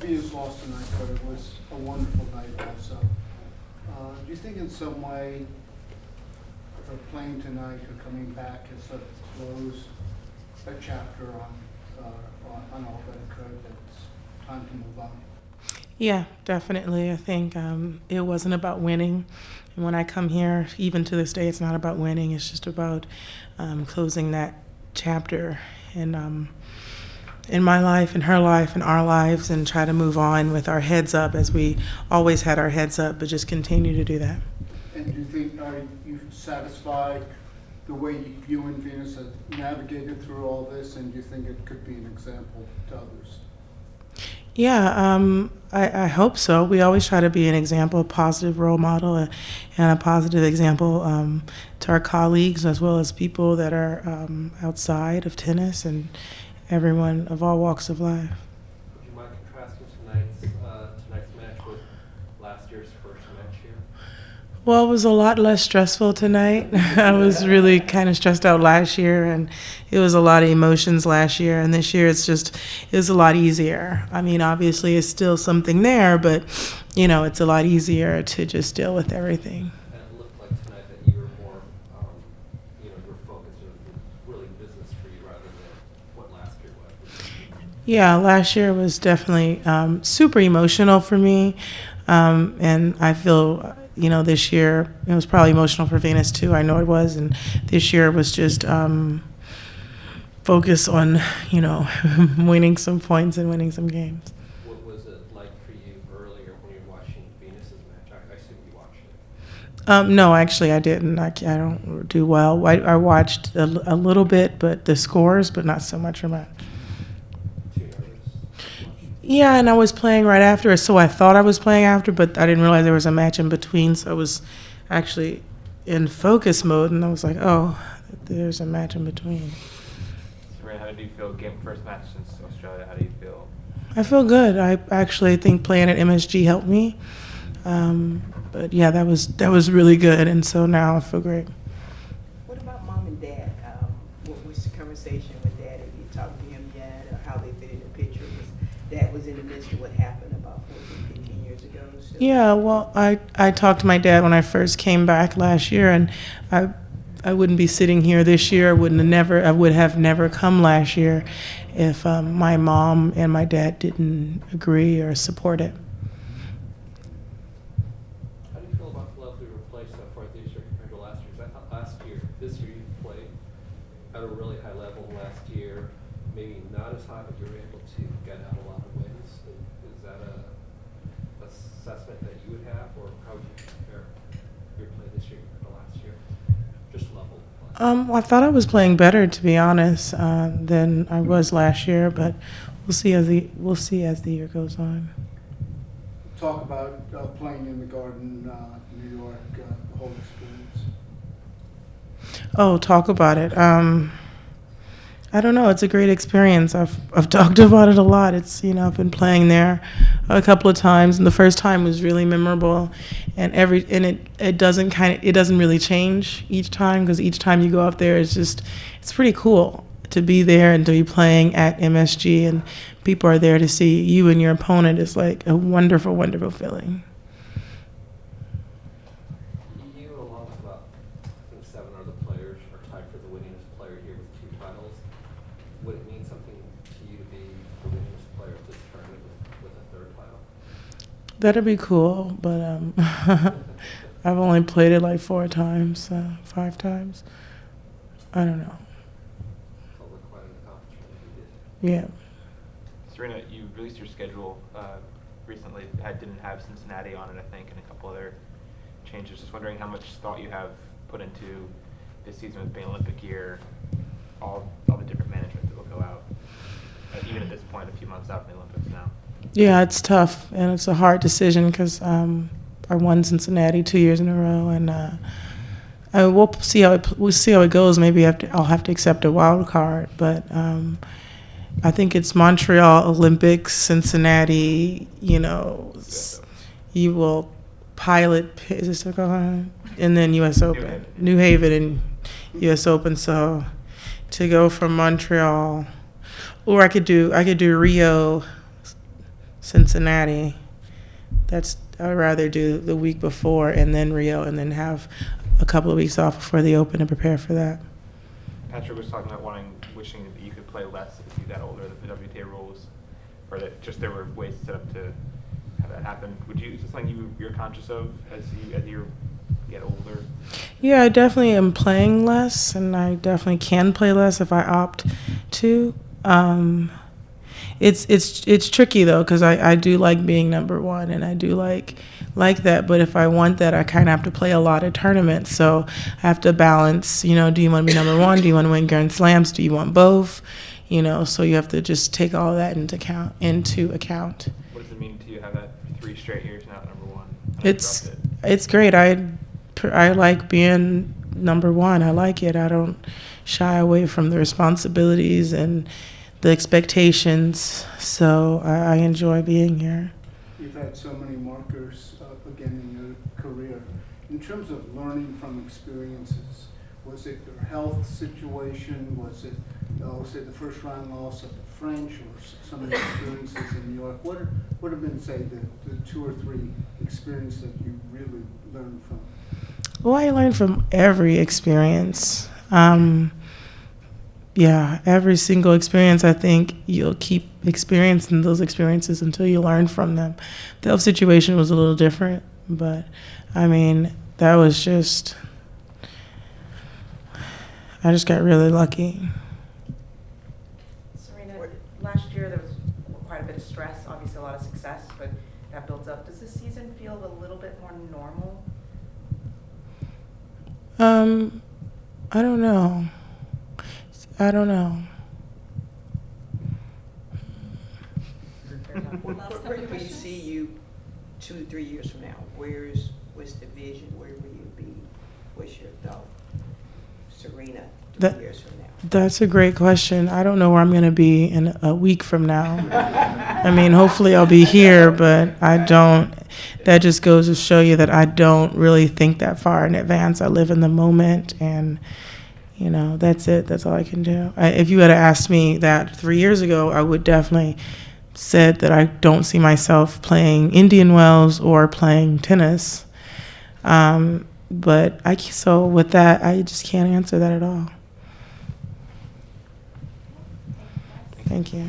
Venus lost tonight, but it was a wonderful night also. Do you think in some way her playing tonight or coming back has sort of closed a chapter on all that occurred, that it's time to move on? Yeah, definitely. I think it wasn't about winning. And when I come here, even to this day, it's not about winning. It's just about closing that chapter in my life, in her life, in our lives, and try to move on with our heads up as we always had our heads up, but just continue to do that. And do you think, are you satisfied the way you and Venus have navigated through all this, and do you think it could be an example to others? Yeah, I hope so. We always try to be an example, a positive role model, and a positive example to our colleagues as well as people that are outside of tennis and everyone of all walks of life. Would you mind contrasting tonight's match with last year's first match here? Well, it was a lot less stressful tonight. I was really kind of stressed out last year, and it was a lot of emotions last year. And this year, it was a lot easier. I mean, obviously, it's still something there, but it's a lot easier to just deal with everything. And it looked like tonight that you were more, your focus was really business for you rather than what last year was. Yeah, last year was definitely super emotional for me, and I feel. This year, it was probably emotional for Venus too. I know it was. And this year was just focus on, winning some points and winning some games. What was it like for you earlier when you were watching Venus's match? I assume you watched it. No, actually, I didn't. I don't do well. I watched a little bit, but the scores, but not so much her match. Yeah, and I was playing right after it, so I thought I was playing after, but I didn't realize there was a match in between, so I was actually in focus mode, and I was like, oh, there's a match in between. Serena, how did you feel game first match since Australia? How do you feel? I feel good. I actually think playing at MSG helped me, but yeah, that was really good, and so now I feel great. What about mom and dad? What was the conversation with dad? Have you talked to him yet, or how they fit in the picture? Dad was in the midst of what happened about 14, 15 years ago. So. Yeah, well, I talked to my dad when I first came back last year, and I wouldn't be sitting here this year. I would have never come last year if my mom and my dad didn't agree or support it. How do you feel about the level you were playing so far this year compared to last year? I thought this year you played at a really high level last year, maybe not as high, but you were able to get out a lot of wins. Is that a assessment that you would have, or how would you compare your play this year compared to last year? Just level. Well, I thought I was playing better, to be honest, than I was last year, but we'll see as the year goes on. Talk about playing in the Garden, New York, the whole experience. Oh, talk about it. I don't know. It's a great experience. I've talked about it a lot. It's I've been playing there a couple of times, and the first time was really memorable. And it doesn't really change each time, because each time you go up there, it's pretty cool to be there and to be playing at MSG, and people are there to see you and your opponent. It's like a wonderful, wonderful feeling. You, along with about, I think, 7 other players, are tied for the winningest player here with 2 titles. Would it mean something to you to be the winningest player of this tournament with a 3rd title? That'd be cool, but I've only played it like 4 times, 5 times. I don't know. Quite an accomplishment if you did. Yeah. Serena, you released your schedule recently. Didn't have Cincinnati on it, I think, and a couple other changes. Just wondering how much thought you have put into this season with being Olympic year, all the different management that will go out, even at this point, a few months out from the Olympics now. Yeah, it's tough, and it's a hard decision because I won Cincinnati 2 years in a row, and we'll see how it goes. Maybe I'll have to accept a wild card, but I think it's Montreal, Olympics, Cincinnati. You will pilot. Is this still on? And then U.S. Open, New Haven, and U.S. Open. So to go from Montreal, or I could do Rio, Cincinnati. I'd rather do the week before and then Rio, and then have a couple of weeks off before the Open and prepare for that. Patrick was talking about wishing that you could play less as you got older, that the WTA rules, or that just there were ways set up to have that happen. Is this something you're conscious of as you get older? Yeah, I definitely am playing less, and I definitely can play less if I opt to. It's tricky though, because I do like being number one, and I do like that. But if I want that, I kind of have to play a lot of tournaments. So I have to balance. Do you want to be number one? Do you want to win Grand Slams? Do you want both? So you have to just take all of that into account. What does it mean to you have that 3 straight years now at number one? It's great. I like being number one. I like it. I don't shy away from the responsibilities and the expectations. So I enjoy being here. You've had so many markers again in your career. In terms of learning from experiences, was it your health situation? Was it the first round loss of the French, or some of the experiences in New York? What have been, say, the 2 or 3 experiences that you really learned from? Well, I learned from every experience. Every single experience. I think you'll keep experiencing those experiences until you learn from them. The health situation was a little different, but that was just, I just got really lucky. Serena, last year there was quite a bit of stress, obviously a lot of success, but that builds up. Does this season feel a little bit more normal? I don't know. Where do we see you 2 to 3 years from now? What's the vision? Where will you be? What's your thought, Serena, 3 years from now? That's a great question. I don't know where I'm going to be in a week from now. Hopefully I'll be here, but I don't. That just goes to show you that I don't really think that far in advance. I live in the moment, and that's it. That's all I can do. If you had asked me that 3 years ago, I would definitely said that I don't see myself playing Indian Wells or playing tennis. So with that, I just can't answer that at all. Thank you.